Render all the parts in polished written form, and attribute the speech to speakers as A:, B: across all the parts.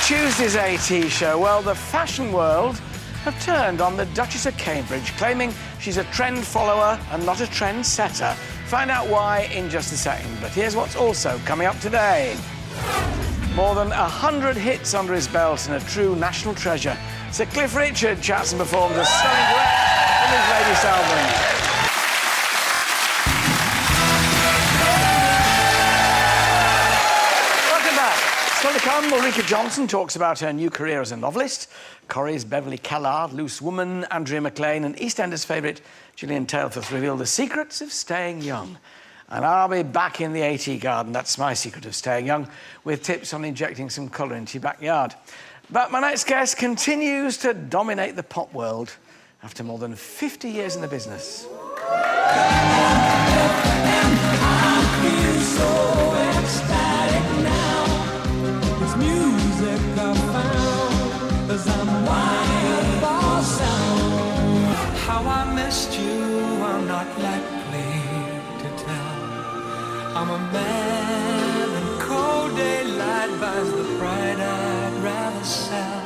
A: Tuesday's AT show, well, the fashion world have turned on the Duchess of Cambridge, claiming she's a trend follower and not a trend setter. Find out why in just a second, but here's what's also coming up today. More than 100 hits under his belt and a true national treasure. Sir Cliff Richard chats and performs a stunning duet from his latest album. Still to come, Ulrika Johnson talks about her new career as a novelist. Corrie's Beverly Callard, Loose Woman, Andrea McLean and EastEnders favourite Gillian Tailforth reveal the secrets of staying young. And I'll be back in the AT garden, that's my secret of staying young, with tips on injecting some colour into your backyard. But my next guest continues to dominate the pop world after more than 50 years in the business.
B: I'm a man, and cold daylight buys the pride I'd rather sell.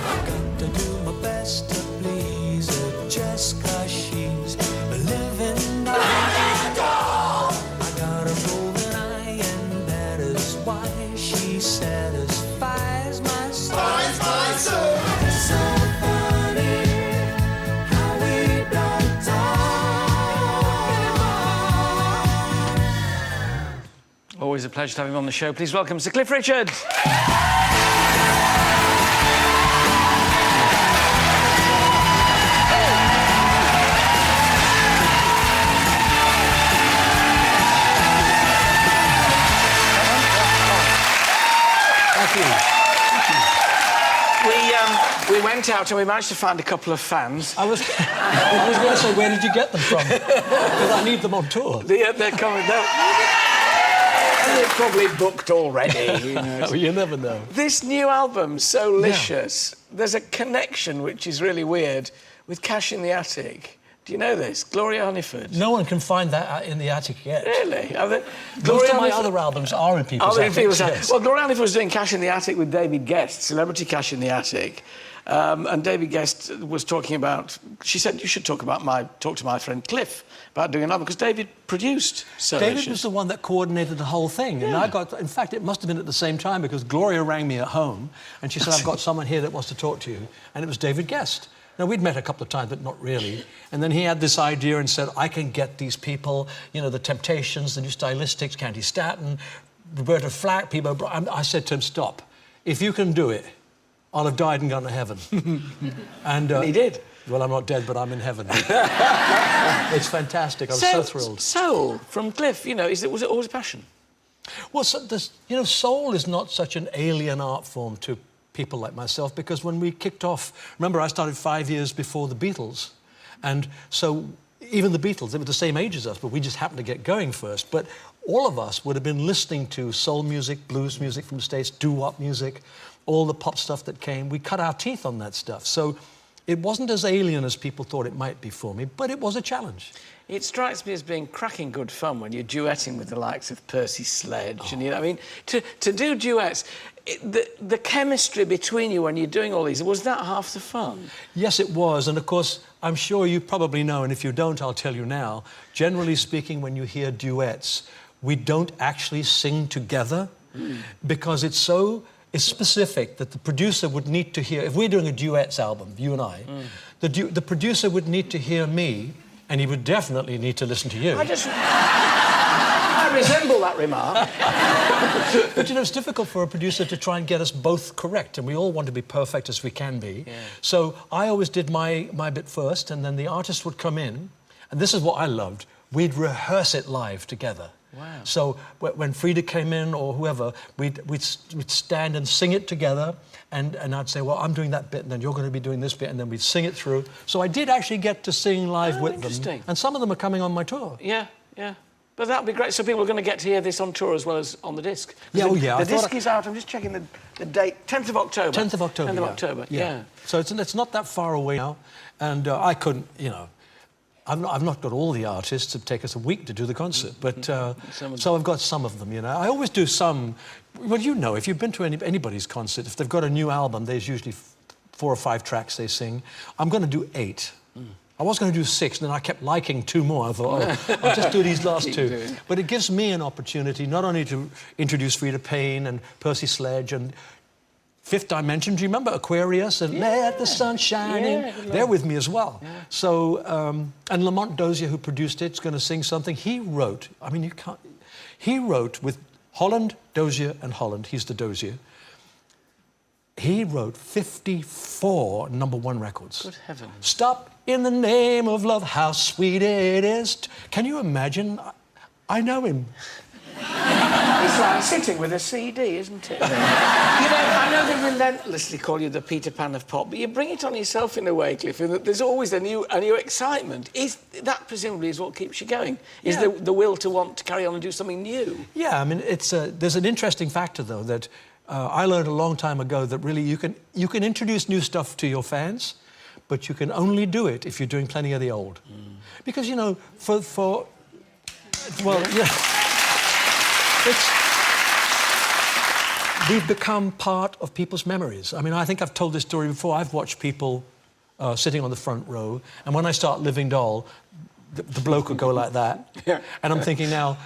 B: I've got to do my best to please her just 'cause she's a living doll. I got a golden eye, and that is why she satisfies my soul. It's so funny how we don't talk anymore.
A: Always a pleasure to have him on the show. Please welcome Sir Cliff Richard. We went out and we managed to find a couple of fans.
C: I was going to say, where did you get them from? Because I need them on tour.
A: They're coming down. They're probably booked already. You know.
C: Oh, you never know.
A: This new album, Solicious, there's a connection which is really weird with Cash in the Attic. Do you know this? Gloria Hunniford.
C: No one can find that in the attic yet.
A: Really?
C: Most of my other albums are in people's attics. Yes.
A: Well, Gloria Hunniford was doing Cash in the Attic with David Guest, Celebrity Cash in the Attic. And David Guest was talking about... She said, you should talk to my friend Cliff about doing an album, because David produced Solicious.
C: David was the one that coordinated the whole thing. And I got... In fact, it must have been at the same time, because Gloria rang me at home, and she said, I've got someone here that wants to talk to you. And it was David Guest. Now, we'd met a couple of times, but not really. And then he had this idea and said, I can get these people, you know, the Temptations, the New Stylistics, Candy Staton, Roberta Flack, people... I said to him, stop. If you can do it, I'll have died and gone to heaven. And
A: he did.
C: Well, I'm not dead, but I'm in heaven. It's fantastic. I'm so thrilled.
A: Soul from Cliff, you know, was it always a passion?
C: Well, soul is not such an alien art form to people like myself, because when we kicked off... Remember, I started 5 years before the Beatles, and so even the Beatles, they were the same age as us, but we just happened to get going first. But all of us would have been listening to soul music, blues music from the States, doo-wop music, all the pop stuff that came. We cut our teeth on that stuff. So it wasn't as alien as people thought it might be for me, but it was a challenge.
A: It strikes me as being cracking good fun when you're duetting with the likes of Percy Sledge. And, you know, I mean, to do duets, the chemistry between you when you're doing all these, was that half the fun?
C: Yes, it was. And, of course, I'm sure you probably know, and if you don't, I'll tell you now. Generally speaking, when you hear duets, we don't actually sing together because it's so... It's specific that the producer would need to hear... If we're doing a duets album, you and I, the producer would need to hear me, and he would definitely need to listen to you.
A: I resemble that remark.
C: But, you know, it's difficult for a producer to try and get us both correct, and we all want to be perfect as we can be. Yeah. So I always did my bit first, and then the artist would come in, and this is what I loved. We'd rehearse it live together.
A: Wow.
C: So when Frida came in or whoever, we'd stand and sing it together, and I'd say, well, I'm doing that bit, and then you're going to be doing this bit, and then we'd sing it through. So I did actually get to sing live with them. And some of them are coming on my tour.
A: Yeah, yeah. But that'd be great. So people are going to get to hear this on tour as well as on the disc.
C: Yeah,
A: The disc is out. I'm just checking the date. 10th of October.
C: 10th of October,
A: 10th of October, yeah.
C: So it's not that far away now, and I couldn't, you know... I've not got all the artists. It'd take us a week to do the concert, but so I've got some of them. You know, I always do some. Well, you know, if you've been to anybody's concert, if they've got a new album, there's usually 4 or 5 tracks they sing. I'm going to do 8. I was going to do 6, and then I kept liking 2 more. I thought, oh, I'll just do these last 2. But it gives me an opportunity not only to introduce Frida Payne and Percy Sledge and Fifth Dimension. Do you remember Aquarius and Let the Sun Shine In? They're with me as well. Yeah. So, and Lamont Dozier, who produced it, is going to sing something. He wrote, I mean, you can't... He wrote with Holland, Dozier and Holland. He's the Dozier. He wrote 54 #1 records.
A: Good heavens.
C: Stop in the name of love, how sweet it is. Can you imagine? I know him.
A: It's like sitting with a CD, isn't it? You know, I know they relentlessly call you the Peter Pan of pop, but you bring it on yourself in a way, Cliff, in that there's always a new excitement. Is that presumably is what keeps you going? Is the will to want to carry on and do something new?
C: Yeah, I mean, it's there's an interesting factor though that I learned a long time ago that really you can introduce new stuff to your fans, but you can only do it if you're doing plenty of the old. Because, you know, we've become part of people's memories. I mean, I think I've told this story before. I've watched people sitting on the front row, and when I start Living Doll, the bloke would go like that. Yeah. And I'm thinking now,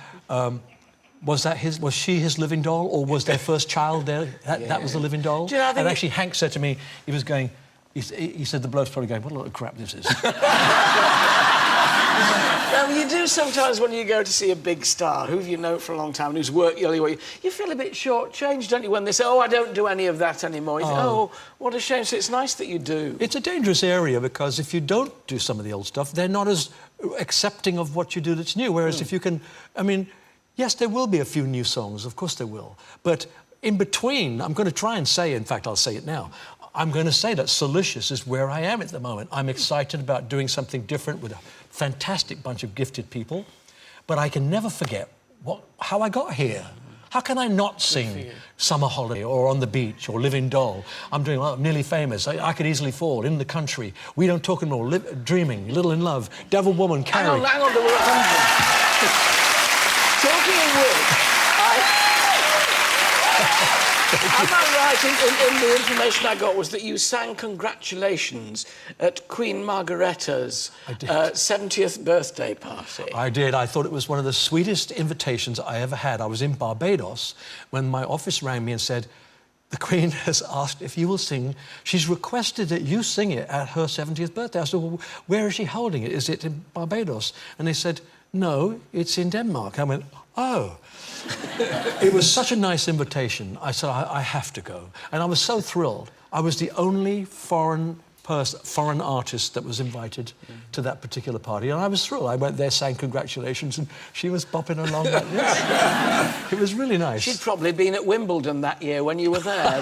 C: was she his living doll, or was their first child there? That was the living doll? You know, and actually, Hank said to me, he was going, he said the bloke's probably going, what a lot of crap this is.
A: Now, you do sometimes when you go to see a big star who you know for a long time and who's worked you feel a bit shortchanged, don't you, when they say, oh, I don't do any of that anymore. You think, oh, what a shame. So it's nice that you do. It's a dangerous area because if you don't do some of the old stuff, they're not as accepting of what you do that's new. Whereas if you can, I mean, yes, there will be a few new songs, of course there will. But in between, I'm going to try and say, in fact, I'll say it now, I'm going to say that Solicious is where I am at the moment. I'm excited about doing something different with a fantastic bunch of gifted people, but I can never forget how I got here. How can I not sing Summer Holiday or On the Beach or Living Doll? I'm doing Nearly Famous, I Could Easily Fall, In the Country, We Don't Talk Anymore, Dreaming, Little in Love, Devil Woman, Carrie. Hang on, there were 100. Talking of which, am I right in the information I got was that you sang congratulations at Queen Margaretta's 70th birthday party?
C: I did. I thought it was one of the sweetest invitations I ever had. I was in Barbados when my office rang me and said, the Queen has asked if you will sing. She's requested that you sing it at her 70th birthday. I said, well, where is she holding it? Is it in Barbados? And they said, no, it's in Denmark. I went, oh. It was such a nice invitation. I said, I have to go. And I was so thrilled. I was the only foreign artist that was invited to that particular party. And I was thrilled. I went there, sang congratulations, and she was bopping along like this. It was really nice.
A: She'd probably been at Wimbledon that year when you were there.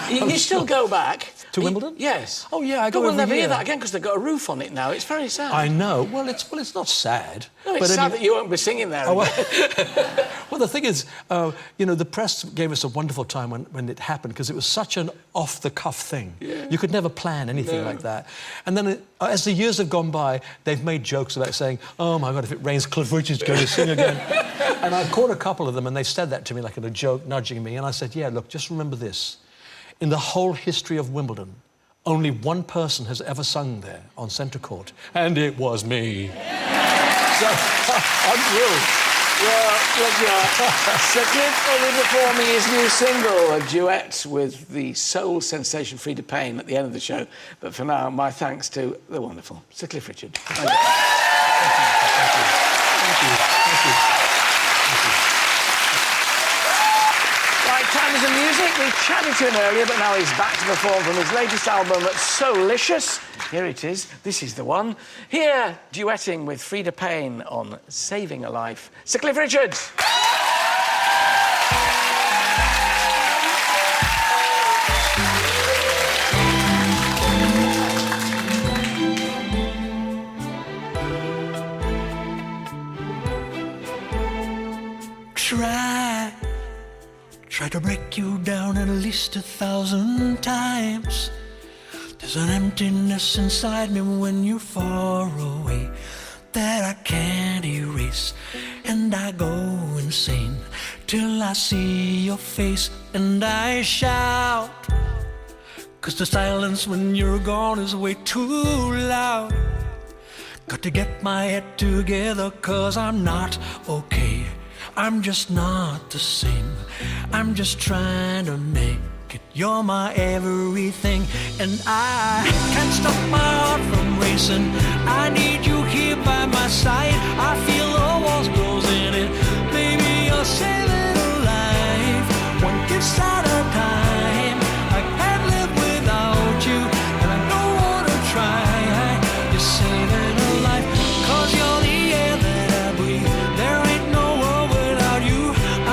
A: You still go back.
C: To Wimbledon?
A: Yes.
C: Oh, yeah, I go
A: We'll
C: every
A: never
C: year.
A: hear that again because they've got a roof on it now. It's very sad.
C: I know. Well, it's not sad.
A: No, it's sad that you won't be singing there again.
C: Well, the thing is, you know, the press gave us a wonderful time when it happened because it was such an off-the-cuff thing. Yeah. You could never plan anything like that. And then as the years have gone by, they've made jokes about saying, oh, my God, if it rains, Cliff Richard's going to sing again. And I caught a couple of them, and they said that to me like in a joke, nudging me. And I said, yeah, look, just remember this. In the whole history of Wimbledon, only one person has ever sung there on centre court, and it was me. So, I'm thrilled.
A: Well, look, Sir Cliff will be performing his new single, a duet with the soul sensation Frida Payne at the end of the show. But for now, my thanks to the wonderful Sir Cliff Richard. Thank you.
C: Thank you. Thank you. Thank you. Thank you.
A: Right, time is in music. We chatted to him earlier, but now he's back to perform from his latest album, Solicious. Here it is. This is the one. Here, duetting with Frida Payne on Saving a Life, Sir Cliff Richard.
B: Try to break you down at least 1,000 times. To There's an emptiness inside me when you're far away that I can't erase, and I go insane till I see your face and I shout, 'cause the silence when you're gone is way too loud. Got to get my head together 'cause I'm not okay. I'm just not the same. I'm just trying to make it. You're my everything, and I can't stop my heart from racing. I need you here by my side. I feel the walls closing in. Baby, you're saving a life, one kiss at a time. I can't live without you, and I don't wanna try. You're saving a life, 'cause you're the air that I breathe. There ain't no world without you.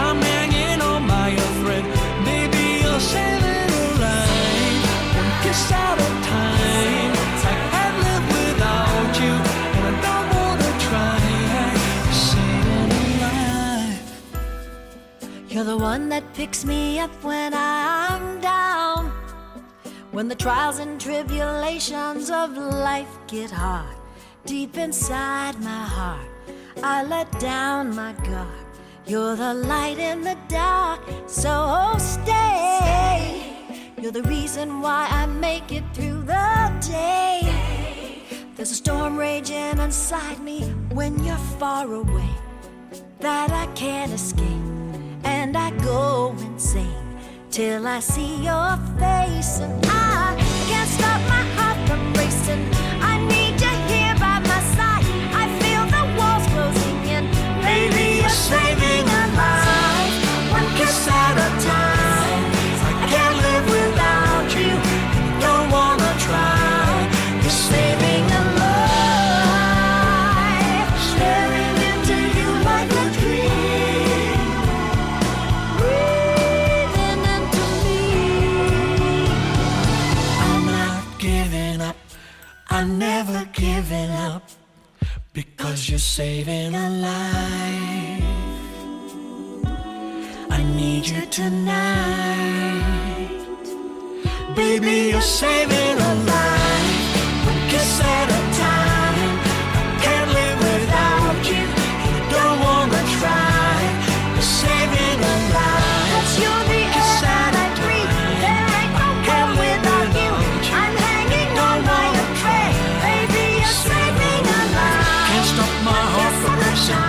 B: I'm hanging on by a thread. Baby, you're saving a life, one kiss at a time. I can't live without you, and I don't wanna try. You're saving a life.
D: You're the one that picks me up when I'm down, when the trials and tribulations of life get hard. Deep inside my heart, I let down my guard. You're the light in the dark, so stay. You're the reason why I make it through the day. There's a storm raging inside me when you're far away that I can't escape, and I go insane till I see your face, and I can't stop my heart from racing. I need you here by my side. I feel the walls closing in. Baby, you're saving a life, one kiss at a time. I can't live without you, don't wanna try. You're saving a life, staring into you like a dream, breathing into me.
B: I'm not giving up, I'm never giving up, because you're saving a life. I need you tonight. Baby, you're saving a life, one kiss at a time. I can't live without you, and I don't wanna try. You're saving a life,
D: 'Cause you're the air that I breathe. There ain't no world without you. I'm hanging on by a thread. Baby, you're saving a life.
B: can't stop my heart from racing.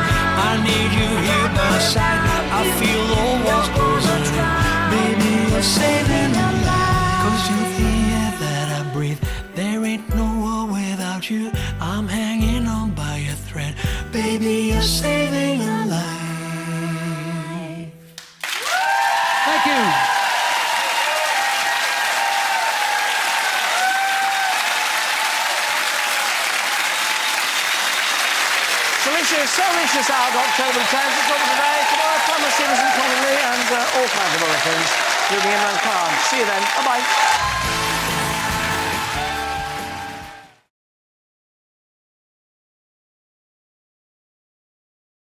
B: I need you here by my side. I feel the walls closing in. Baby, you're saving a life, 'cause you're the air that I breathe. There ain't no world without you. I'm hanging on by a thread. Baby, you're saving a life.
C: Thank you.
A: So Licious out October 10th. It's over today. Tomorrow, Thomas Stevenson, Connery, and all kinds of other things. You'll be in Khan. See you then. Bye-bye.